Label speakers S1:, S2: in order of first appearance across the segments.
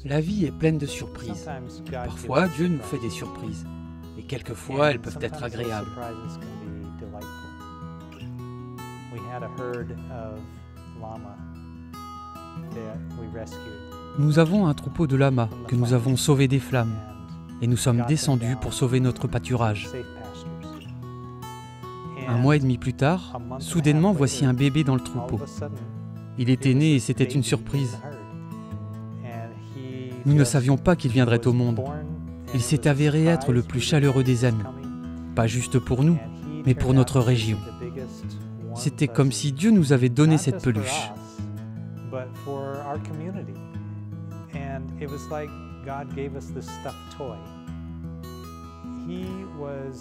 S1: La vie est pleine de surprises. Parfois, Dieu nous fait des surprises. Et quelquefois, elles peuvent être agréables. Nous avons un troupeau de lamas que nous avons sauvé des flammes. Et nous sommes descendus pour sauver notre pâturage. Un mois et demi plus tard, soudainement, voici un bébé dans le troupeau. Il était né et c'était une surprise. Nous ne savions pas qu'il viendrait au monde. Il s'est avéré être le plus chaleureux des amis. Pas juste pour nous, mais pour notre région. C'était comme si Dieu nous avait donné cette peluche.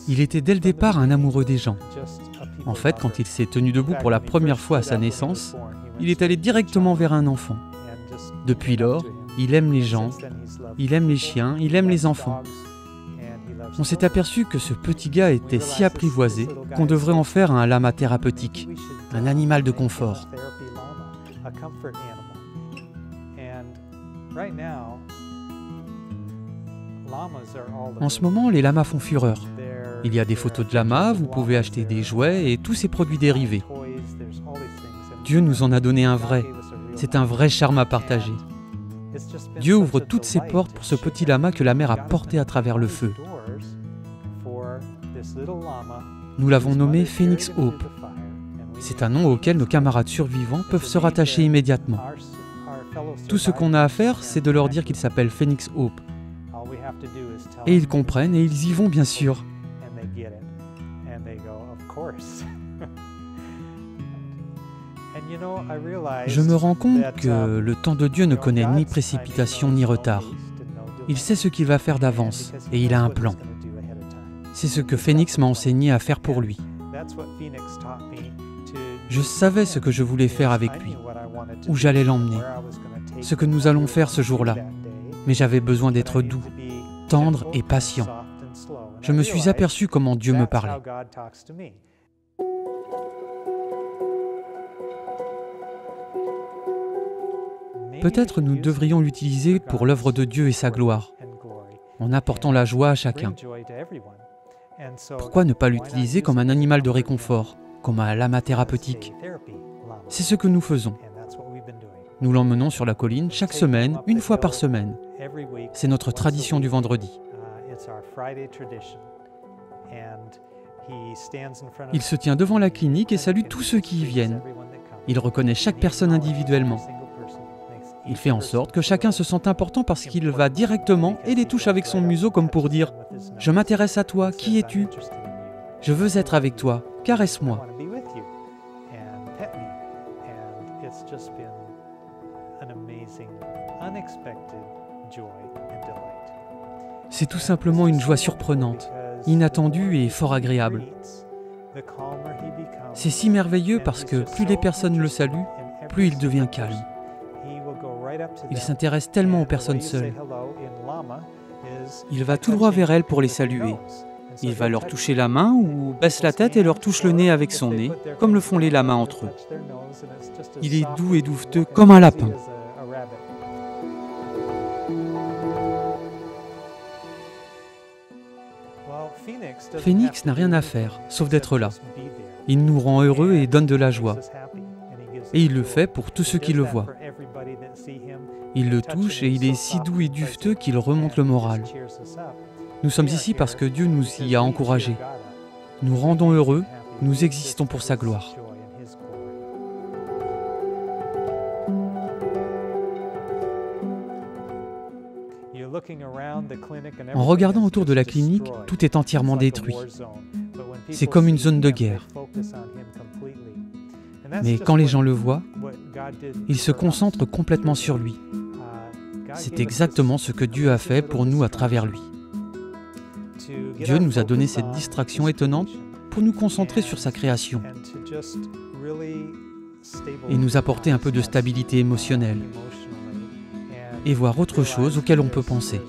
S1: Il était dès le départ un amoureux des gens. En fait, quand il s'est tenu debout pour la première fois à sa naissance, il est allé directement vers un enfant. Depuis lors, il aime les gens, il aime les chiens, il aime les enfants. On s'est aperçu que ce petit gars était si apprivoisé qu'on devrait en faire un lama thérapeutique, un animal de confort. En ce moment, les lamas font fureur. Il y a des photos de lamas, vous pouvez acheter des jouets et tous ces produits dérivés. Dieu nous en a donné un vrai. C'est un vrai charme à partager. Dieu ouvre toutes ses portes pour ce petit lama que la mer a porté à travers le feu. Nous l'avons nommé Phoenix Hope. C'est un nom auquel nos camarades survivants peuvent se rattacher immédiatement. Tout ce qu'on a à faire, c'est de leur dire qu'il s'appelle Phoenix Hope. Et ils comprennent et ils y vont bien sûr. Je me rends compte que le temps de Dieu ne connaît ni précipitation ni retard. Il sait ce qu'il va faire d'avance et il a un plan. C'est ce que Phoenix m'a enseigné à faire pour lui. Je savais ce que je voulais faire avec lui, où j'allais l'emmener, ce que nous allons faire ce jour-là. Mais j'avais besoin d'être doux, tendre et patient. Je me suis aperçu comment Dieu me parlait. Peut-être nous devrions l'utiliser pour l'œuvre de Dieu et sa gloire, en apportant la joie à chacun. Pourquoi ne pas l'utiliser comme un animal de réconfort, comme un lama thérapeutique? C'est ce que nous faisons. Nous l'emmenons sur la colline chaque semaine, une fois par semaine. C'est notre tradition du vendredi. Il se tient devant la clinique et salue tous ceux qui y viennent. Il reconnaît chaque personne individuellement. Il fait en sorte que chacun se sente important parce qu'il va directement et les touche avec son museau comme pour dire « Je m'intéresse à toi, qui es-tu? Je veux être avec toi, caresse-moi. » C'est tout simplement une joie surprenante, inattendue et fort agréable. C'est si merveilleux parce que plus les personnes le saluent, plus il devient calme. Il s'intéresse tellement aux personnes seules. Il va tout droit vers elles pour les saluer. Il va leur toucher la main ou baisse la tête et leur touche le nez avec son nez, comme le font les lamas entre eux. Il est doux et douveteux comme un lapin. Phoenix n'a rien à faire, sauf d'être là. Il nous rend heureux et donne de la joie. Et il le fait pour tous ceux qui le voient. Il le touche et il est si doux et duveteux qu'il remonte le moral. Nous sommes ici parce que Dieu nous y a encouragés. Nous rendons heureux, nous existons pour sa gloire. En regardant autour de la clinique, tout est entièrement détruit. C'est comme une zone de guerre. Mais quand les gens le voient, ils se concentrent complètement sur lui. C'est exactement ce que Dieu a fait pour nous à travers lui. Dieu nous a donné cette distraction étonnante pour nous concentrer sur sa création et nous apporter un peu de stabilité émotionnelle et voir autre chose auquel on peut penser.